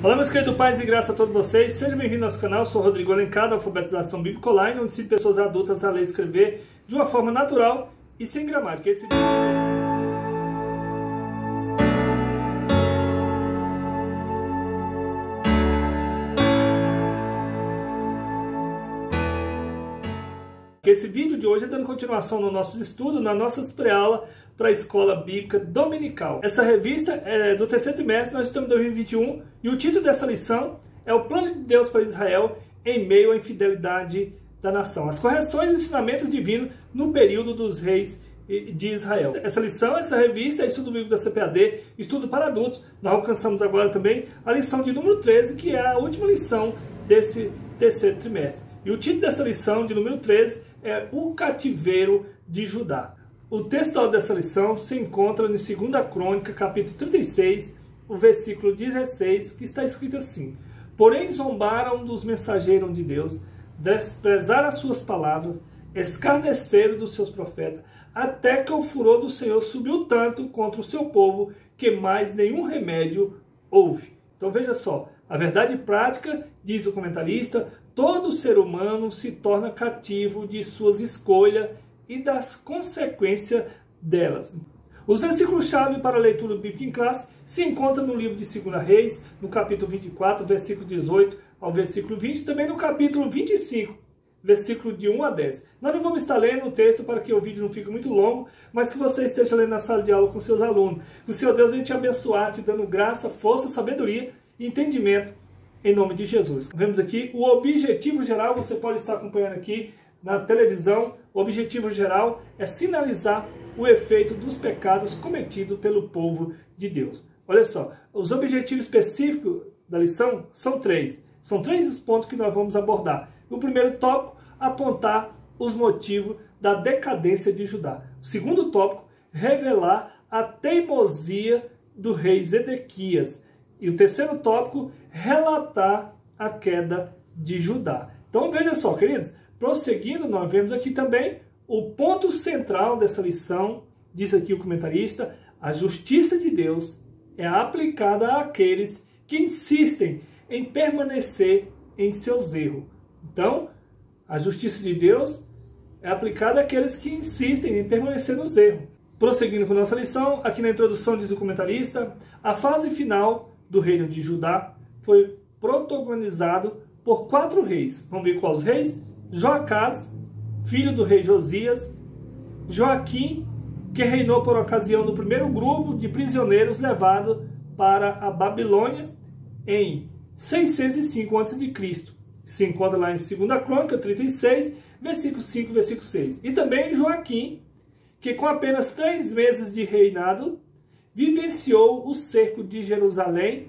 Olá, meus queridos, paz e graça a todos vocês. Sejam bem-vindos ao nosso canal. Eu sou Rodrigo Alencar, da Alfabetização Bíblica Online, onde ensino pessoas adultas a ler e escrever de uma forma natural e sem gramática. Esse vídeo de hoje é dando continuação no nosso estudo, na nossa pré-aula para a Escola Bíblica Dominical. Essa revista é do terceiro trimestre, nós estamos em 2021, e o título dessa lição é O Plano de Deus para Israel em meio à infidelidade da nação. As correções e ensinamentos divinos no período dos reis de Israel. Essa lição, essa revista é estudo bíblico da CPAD, estudo para adultos. Nós alcançamos agora também a lição de número 13, que é a última lição desse terceiro trimestre. E o título dessa lição, de número 13, é O Cativeiro de Judá. O texto dessa lição se encontra em 2 Crônica, capítulo 36, o versículo 16, que está escrito assim: Porém zombaram dos mensageiros de Deus, desprezaram as suas palavras, escarneceram dos seus profetas, até que o furor do Senhor subiu tanto contra o seu povo, que mais nenhum remédio houve. Então veja só, a verdade prática, diz o comentarista, todo ser humano se torna cativo de suas escolhas e das consequências delas. Os versículos-chave para a leitura bíblica em classe se encontram no livro de 2 Reis, no capítulo 24, versículo 18 ao versículo 20, também no capítulo 25, versículo de 1 a 10. Nós não vamos estar lendo o texto para que o vídeo não fique muito longo, mas que você esteja lendo na sala de aula com seus alunos. Que o Senhor Deus venha te abençoar, te dando graça, força, sabedoria e entendimento, em nome de Jesus. Vemos aqui o objetivo geral, você pode estar acompanhando aqui na televisão. O objetivo geral é sinalizar o efeito dos pecados cometidos pelo povo de Deus. Olha só, os objetivos específicos da lição são três. São três os pontos que nós vamos abordar. O primeiro tópico, apontar os motivos da decadência de Judá. O segundo tópico, revelar a teimosia do rei Zedequias. E o terceiro tópico, relatar a queda de Judá. Então veja só, queridos, prosseguindo, nós vemos aqui também o ponto central dessa lição, diz aqui o comentarista: a justiça de Deus é aplicada àqueles que insistem em permanecer em seus erros. Então, a justiça de Deus é aplicada àqueles que insistem em permanecer nos erros. Prosseguindo com nossa lição, aqui na introdução diz o comentarista: a fase final do reino de Judá foi protagonizado por 4 reis. Vamos ver quais reis? Joacás, filho do rei Josias; Joaquim, que reinou por ocasião do primeiro grupo de prisioneiros levado para a Babilônia em 605 a.C. Se encontra lá em 2 Crônica 36, versículo 5, versículo 6. E também Joaquim, que com apenas 3 meses de reinado, vivenciou o cerco de Jerusalém,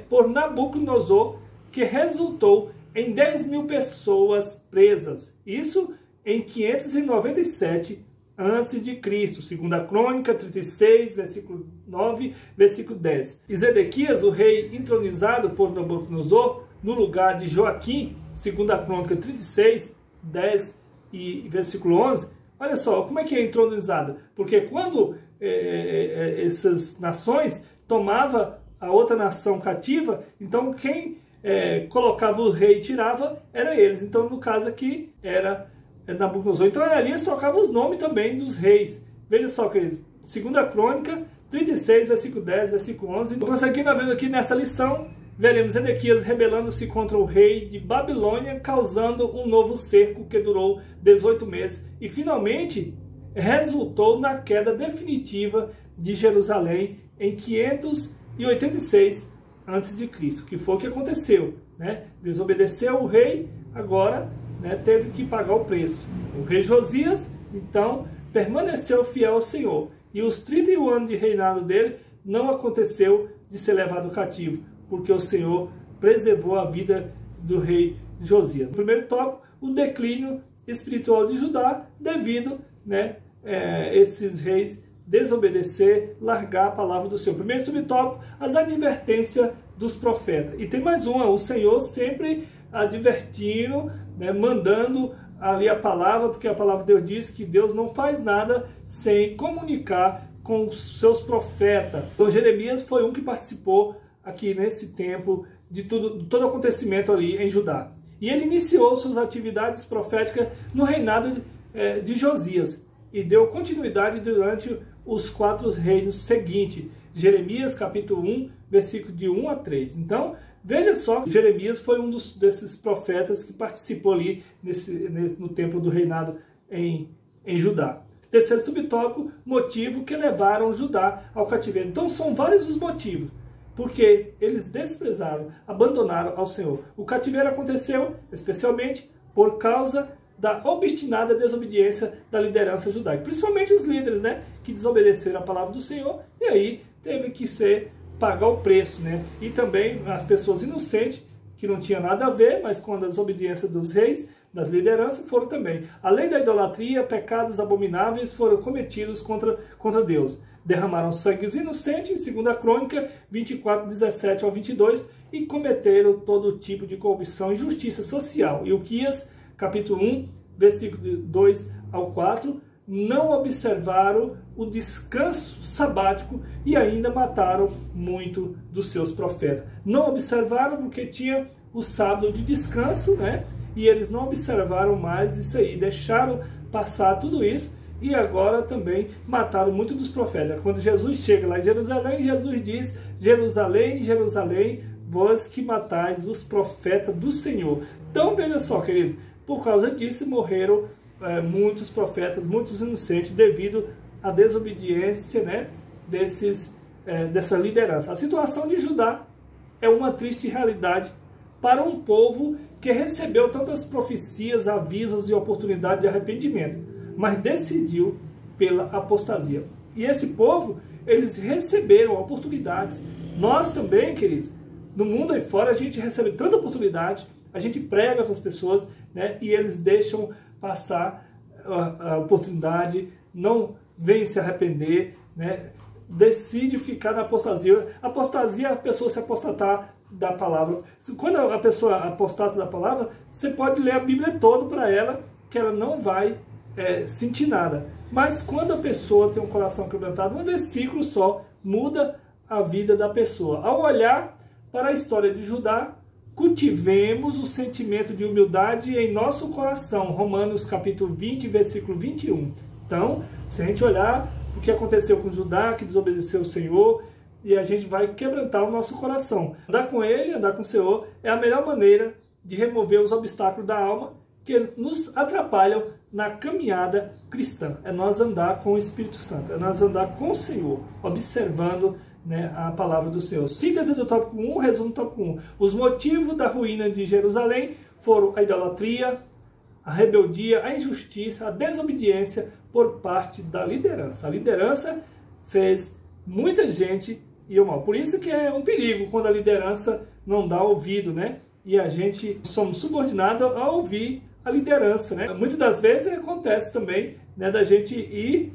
por Nabucodonosor, que resultou em 10.000 pessoas presas. Isso em 597 a.C. 2 Crônica 36, versículo 9, versículo 10. E Zedequias, o rei entronizado por Nabucodonosor, no lugar de Joaquim, 2 Crônica 36, 10 e versículo 11. Olha só, como é que é entronizado? Porque quando essas nações tomavam a outra nação cativa, então quem colocava o rei e tirava era eles. Então, no caso aqui, era Nabucodonosor. Então, ali eles trocavam os nomes também dos reis. Veja só, queridos, 2 Crônica 36, versículo 10, versículo 11. Então, aqui nós vemos aqui nesta lição, veremos Zedequias rebelando-se contra o rei de Babilônia, causando um novo cerco que durou 18 meses. E, finalmente, resultou na queda definitiva de Jerusalém em 586 a.C., que foi o que aconteceu, Desobedeceu o rei, agora teve que pagar o preço. O rei Josias, então, permaneceu fiel ao Senhor, e os 31 anos de reinado dele não aconteceu de ser levado cativo, porque o Senhor preservou a vida do rei Josias. No primeiro tópico, o declínio espiritual de Judá, devido esses reis desobedecer, largar a palavra do Senhor. Primeiro subtópico, as advertências dos profetas. E tem mais uma: o Senhor sempre advertindo, mandando ali a palavra, porque a palavra de Deus diz que Deus não faz nada sem comunicar com os seus profetas. Então Jeremias foi um que participou aqui nesse tempo de todo acontecimento ali em Judá. E ele iniciou suas atividades proféticas no reinado de Josias e deu continuidade durante os 4 reinos seguintes. Jeremias capítulo 1, versículo de 1 a 3. Então, veja só, Jeremias foi um desses profetas que participou ali no tempo do reinado em Judá. Terceiro subtópico, motivo que levaram Judá ao cativeiro. Então são vários os motivos, porque eles desprezaram, abandonaram ao Senhor. O cativeiro aconteceu especialmente por causa da obstinada desobediência da liderança judaica, principalmente os líderes, né, que desobedeceram a palavra do Senhor, e aí teve que pagar o preço, né? E também as pessoas inocentes, que não tinha nada a ver, mas com a desobediência dos reis, das lideranças, foram também. Além da idolatria, pecados abomináveis foram cometidos contra Deus. Derramaram sangue inocentes, em 2 Crônica 24, 17 ao 22, e cometeram todo tipo de corrupção e injustiça social. E Uquias, capítulo 1, versículo 2 ao 4, não observaram o descanso sabático e ainda mataram muito dos seus profetas. Não observaram porque tinha o sábado de descanso, né? E eles não observaram mais isso aí, deixaram passar tudo isso e agora também mataram muito dos profetas. Quando Jesus chega lá em Jerusalém, Jesus diz: Jerusalém, Jerusalém, vós que matais os profetas do Senhor. Então veja só, queridos, por causa disso morreram muitos profetas, muitos inocentes, devido à desobediência, né, dessa liderança. A situação de Judá é uma triste realidade para um povo que recebeu tantas profecias, avisos e oportunidades de arrependimento, mas decidiu pela apostasia. E esse povo, eles receberam oportunidades. Nós também, queridos, no mundo aí fora, a gente recebe tanta oportunidade, a gente prega para as pessoas, né, e eles deixam passar a oportunidade, não vêm se arrepender, né, decide ficar na apostasia. Apostasia é a pessoa se apostatar da palavra. Quando a pessoa apostata da palavra, você pode ler a Bíblia toda para ela, que ela não vai sentir nada. Mas quando a pessoa tem um coração quebrantado, um versículo só muda a vida da pessoa. Ao olhar para a história de Judá, cultivemos o sentimento de humildade em nosso coração. Romanos capítulo 20, versículo 21. Então, se a gente olhar o que aconteceu com Judá, que desobedeceu o Senhor, e a gente vai quebrantar o nosso coração. Andar com Ele, andar com o Senhor, é a melhor maneira de remover os obstáculos da alma que nos atrapalham na caminhada cristã. É nós andar com o Espírito Santo, é nós andar com o Senhor, observando, né, a palavra do Senhor. Síntese do tópico 1, resumo do tópico 1. Os motivos da ruína de Jerusalém foram a idolatria, a rebeldia, a injustiça, a desobediência por parte da liderança. A liderança fez muita gente ir ao mal. Por isso que é um perigo quando a liderança não dá ouvido, né? E a gente somos subordinados a ouvir a liderança, né? Muitas das vezes acontece também, né, da gente ir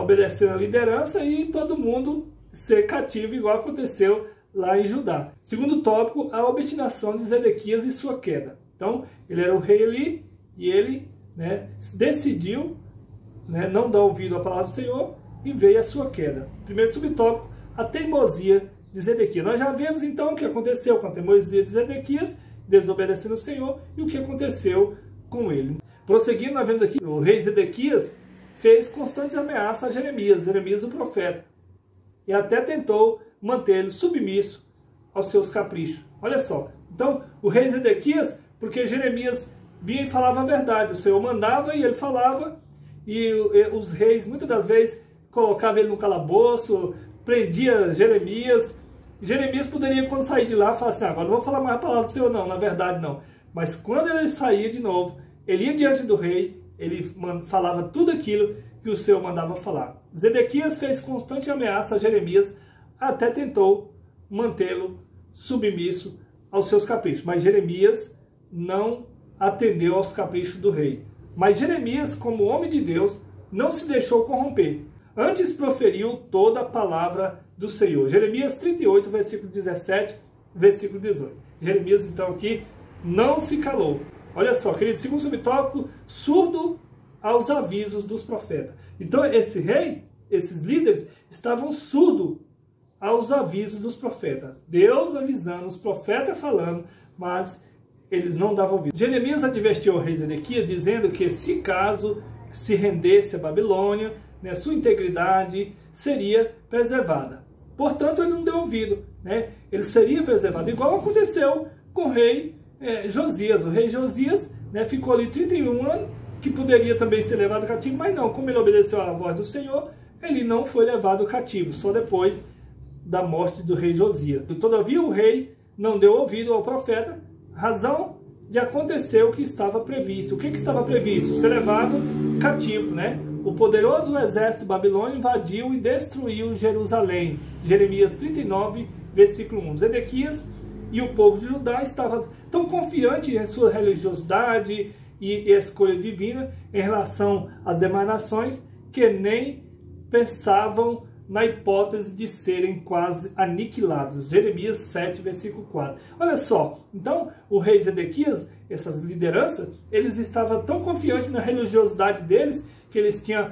obedecendo a liderança e todo mundo ser cativo, igual aconteceu lá em Judá. Segundo tópico, a obstinação de Zedequias e sua queda. Então, ele era o rei ali e ele, né, decidiu, né, não dar ouvido à palavra do Senhor e veio a sua queda. Primeiro subtópico, a teimosia de Zedequias. Nós já vimos então o que aconteceu com a teimosia de Zedequias, desobedecendo o Senhor, e o que aconteceu com ele. Prosseguindo, nós vemos aqui, o rei Zedequias fez constantes ameaças a Jeremias o profeta, e até tentou mantê-lo submisso aos seus caprichos. Olha só, então o rei Zedequias, porque Jeremias vinha e falava a verdade, o Senhor mandava e ele falava, e os reis muitas das vezes colocavam ele no calabouço, prendia Jeremias. Jeremias poderia, quando sair de lá, falar assim: agora não vou falar mais a palavra do Senhor não, na verdade não. Mas quando ele saía de novo, ele ia diante do rei, ele falava tudo aquilo que o Senhor mandava falar. Zedequias fez constante ameaça a Jeremias, até tentou mantê-lo submisso aos seus caprichos. Mas Jeremias não atendeu aos caprichos do rei. Mas Jeremias, como homem de Deus, não se deixou corromper. Antes proferiu toda a palavra do Senhor. Jeremias 38, versículo 17, versículo 18. Jeremias, então, aqui não se calou. Olha só, querido, segundo subtópico, surdo aos avisos dos profetas. Então, esse rei, esses líderes, estavam surdos aos avisos dos profetas. Deus avisando, os profetas falando, mas eles não davam ouvido. Jeremias advertiu o rei Zedequias, dizendo que se caso se rendesse a Babilônia, né, sua integridade seria preservada. Portanto, ele não deu ouvido, né? Ele seria preservado, igual aconteceu com o rei Josias. O rei Josias, né, ficou ali 31 anos, que poderia também ser levado cativo, mas não, como ele obedeceu à voz do Senhor, ele não foi levado cativo, só depois da morte do rei Josias. Todavia o rei não deu ouvido ao profeta, razão de acontecer o que estava previsto. O que estava previsto? Ser levado cativo, né? O poderoso exército babilônio invadiu e destruiu Jerusalém. Jeremias 39, versículo 1. Zedequias e o povo de Judá estavam tão confiantes em sua religiosidade e escolha divina em relação às demais nações, que nem pensavam na hipótese de serem quase aniquilados. Jeremias 7, versículo 4. Olha só, então o rei Zedequias, essas lideranças, eles estavam tão confiantes na religiosidade deles, que eles tinham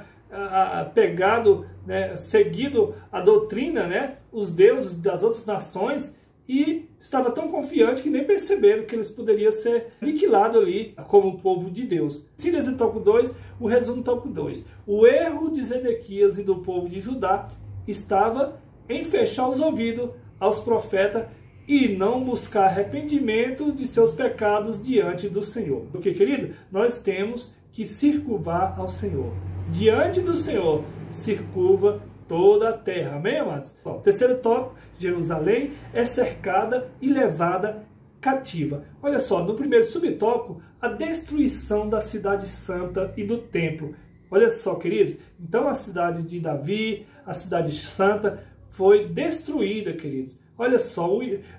pegado, né, seguido a doutrina, né, os deuses das outras nações, e estava tão confiante que nem perceberam que eles poderiam ser aniquilados ali como povo de Deus. Sírias e tópico 2, o resumo tópico 2. O erro de Zedequias e do povo de Judá estava em fechar os ouvidos aos profetas e não buscar arrependimento de seus pecados diante do Senhor. Porque, querido, nós temos que circunvar ao Senhor. Diante do Senhor, circunva toda a terra. Amém, amados? Bom, terceiro tópico, Jerusalém é cercada e levada cativa. Olha só, no primeiro subtópico, a destruição da cidade santa e do templo. Olha só, queridos, então a cidade de Davi, a cidade santa, foi destruída, queridos. Olha só,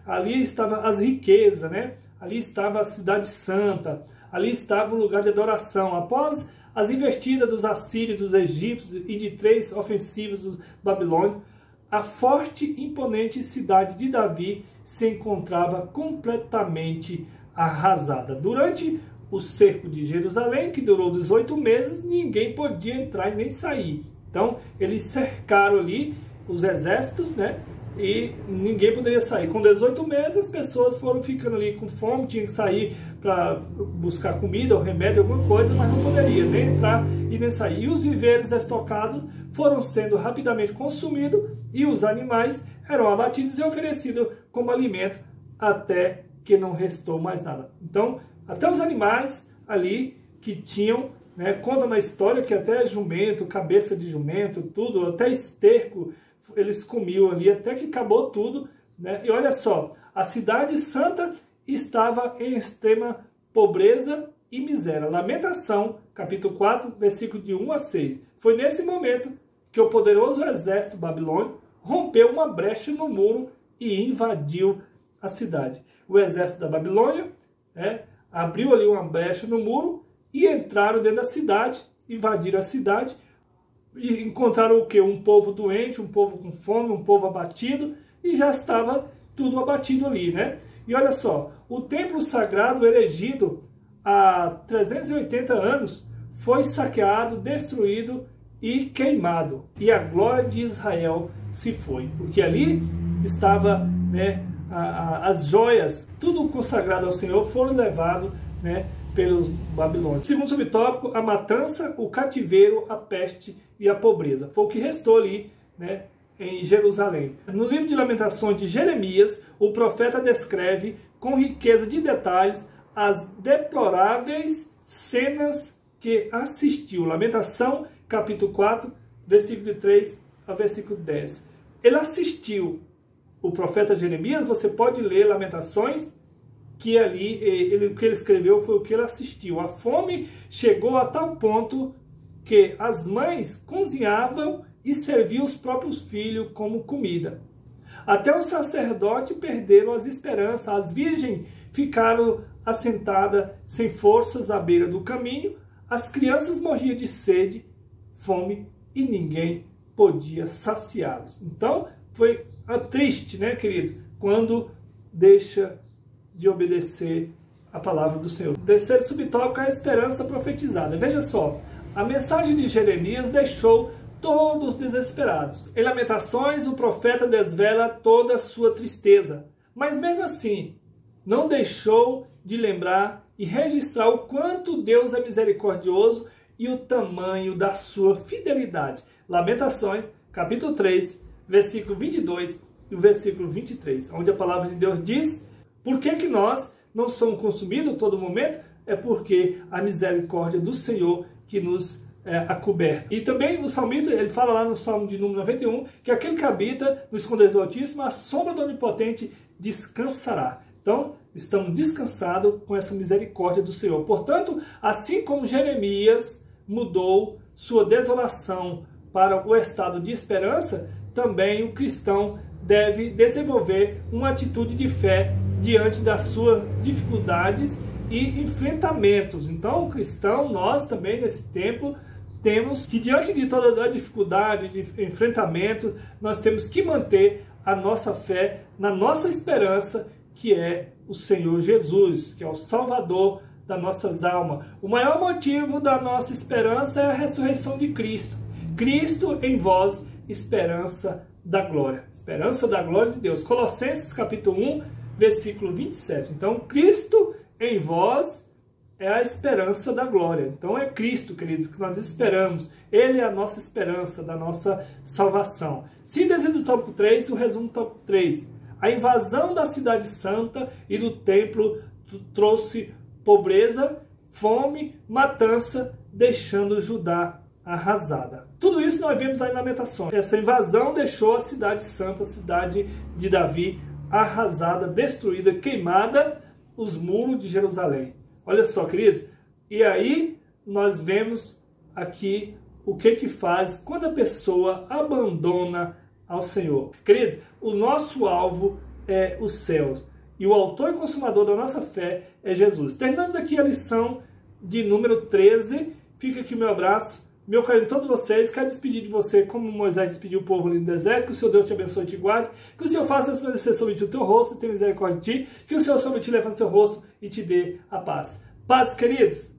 ali estavam as riquezas, né? Ali estava a cidade santa, ali estava o lugar de adoração. Após as investidas dos assírios, dos egípcios e de 3 ofensivas dos babilônios, a forte e imponente cidade de Davi se encontrava completamente arrasada. Durante o cerco de Jerusalém, que durou 18 meses, ninguém podia entrar e nem sair. Então, eles cercaram ali os exércitos, né? E ninguém poderia sair. Com 18 meses, as pessoas foram ficando ali com fome, tinham que sair para buscar comida ou remédio, alguma coisa, mas não poderia nem entrar e nem sair. E os viveres estocados foram sendo rapidamente consumidos e os animais eram abatidos e oferecidos como alimento até que não restou mais nada. Então, até os animais ali que tinham, né, conta na história que até jumento, cabeça de jumento, tudo, até esterco, eles comiam ali até que acabou tudo, né? E olha só, a cidade santa estava em extrema pobreza e miséria. Lamentação, capítulo 4, versículo de 1 a 6. Foi nesse momento que o poderoso exército babilônico rompeu uma brecha no muro e invadiu a cidade. O exército da Babilônia, né, abriu ali uma brecha no muro e entraram dentro da cidade, invadiram a cidade, e encontraram o quê? Um povo doente, um povo com fome, um povo abatido, e já estava tudo abatido ali, né? E olha só, o templo sagrado erigido há 380 anos foi saqueado, destruído e queimado, e a glória de Israel se foi. Porque ali estava, né, as joias, tudo consagrado ao Senhor, foram levados, né, pelos babilônios. Segundo subtópico, a matança, o cativeiro, a peste e a pobreza. Foi o que restou ali, né, em Jerusalém. No livro de Lamentações de Jeremias, o profeta descreve com riqueza de detalhes as deploráveis cenas que assistiu. Lamentação, capítulo 4, versículo 3 a versículo 10. Ele assistiu, o profeta Jeremias, você pode ler Lamentações, que ali, o que ele escreveu foi o que ele assistiu. A fome chegou a tal ponto que as mães cozinhavam e serviam os próprios filhos como comida. Até os sacerdotes perderam as esperanças, as virgens ficaram assentadas sem forças à beira do caminho, as crianças morriam de sede, fome e ninguém podia saciá-los. Então, foi triste, né, querido, quando deixa de obedecer a palavra do Senhor. O terceiro subtópico é a esperança profetizada. Veja só, a mensagem de Jeremias deixou todos desesperados. Em Lamentações, o profeta desvela toda a sua tristeza, mas mesmo assim, não deixou de lembrar e registrar o quanto Deus é misericordioso e o tamanho da sua fidelidade. Lamentações, capítulo 3, versículo 22 e o versículo 23, onde a palavra de Deus diz: por que nós não somos consumidos a todo momento? É porque a misericórdia do Senhor que nos acoberta. E também o salmista, ele fala lá no Salmo de número 91, que aquele que habita no esconderijo do Altíssimo, a sombra do Onipotente descansará. Então, estamos descansados com essa misericórdia do Senhor. Portanto, assim como Jeremias mudou sua desolação para o estado de esperança, também o cristão deve desenvolver uma atitude de fé diante das suas dificuldades e enfrentamentos. Então, o cristão, nós também nesse tempo, temos que, diante de toda a dificuldade, de enfrentamento, nós temos que manter a nossa fé na nossa esperança, que é o Senhor Jesus, que é o Salvador das nossas almas. O maior motivo da nossa esperança é a ressurreição de Cristo. Cristo em vós, esperança da glória. Esperança da glória de Deus. Colossenses capítulo 1, versículo 27. Então, Cristo em vós é a esperança da glória. Então é Cristo, queridos, que nós esperamos. Ele é a nossa esperança da nossa salvação. Síntese do tópico 3, o resumo do tópico 3. A invasão da cidade santa e do templo trouxe pobreza, fome, matança, deixando Judá arrasada. Tudo isso nós vemos aí na Lamentações. Essa invasão deixou a cidade santa, a cidade de Davi, arrasada, destruída, queimada, os muros de Jerusalém. Olha só, queridos, e aí nós vemos aqui o que faz quando a pessoa abandona ao Senhor. Queridos, o nosso alvo é os céus, e o autor e consumador da nossa fé é Jesus. Terminamos aqui a lição de número 13, fica aqui o meu abraço, meu carinho a todos vocês, quero despedir de você como Moisés despediu o povo ali no deserto, que o Senhor Deus te abençoe e te guarde, que o Senhor faça resplandecer sobre ti o teu rosto e tenha misericórdia de ti, que o Senhor sobre ti levante seu rosto e te dê a paz. Paz, queridos!